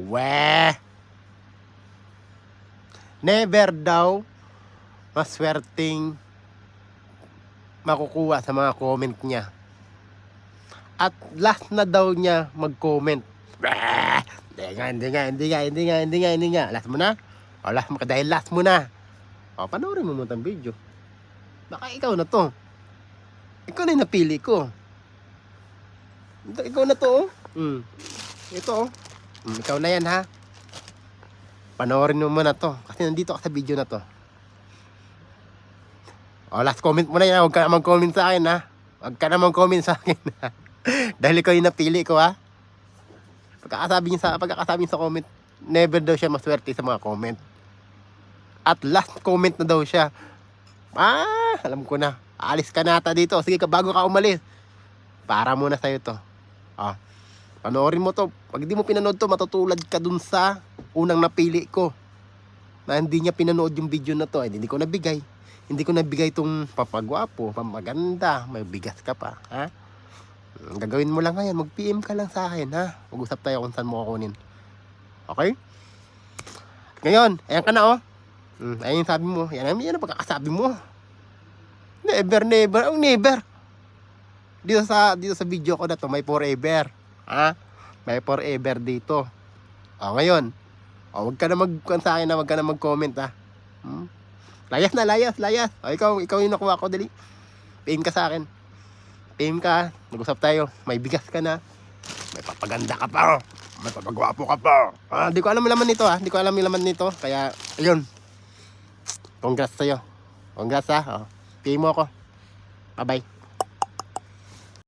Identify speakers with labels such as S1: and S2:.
S1: Weh! Never daw maswerteng makukuha sa mga comment niya. At last na daw niya mag-comment. Weh! Hindi nga. Last mo na? O, last mo, dahil last mo na. O, panoorin mo muna ang video. Baka ikaw na to. Ikaw na yung napili ko. Ikaw na to, oh. Ito, oh. Ikaw na yan, ha. Panoorin mo muna to. Kasi nandito ka sa video na to. O, last comment mo na yan. Huwag ka na mag-comment sa akin, ha. Huwag ka na mag-comment sa akin, ha. Dahil ikaw yung napili ko, ha. Pagkakasabi niya sa comment, never daw siya maswerte sa mga comment. At last comment na daw siya. Alam ko na. Alis ka na ata dito. Sige ka, bago ka umalis. Para muna sa'yo to. Panoorin mo to. Pag di mo pinanood to, matutulad ka dun sa unang napili ko. Na hindi niya pinanood yung video na to. Hindi ko nabigay. Hindi ko nabigay itong papagwapo, pamaganda. May bigas ka pa. Ha? Gagawin mo lang ngayon. Mag-PM ka lang sa akin. Ha? Mag-usap tayo kung saan mo kukunin. Okay? Ngayon, ayan ka na, oh. Ayun yung sabi mo. Yan ang pagkakasabi mo. Never. Ang never. Dito sa video ko na to, may forever. Ha? May forever dito. Ngayon. Huwag ka na sa akin na huwag ka na mag-comment, ha. Layas. Ikaw yung nakuha ko, dali. PM ka sa akin. PM ka, mag-usap tayo. May bigas ka na. May papaganda ka pa. May papagwapo ka pa. Di ko alam yung laman nito, ha. Di ko alam yung laman nito. Kaya, ayun. Congrats sa'yo. Congrats, ha. PM mo ako. Bye-bye.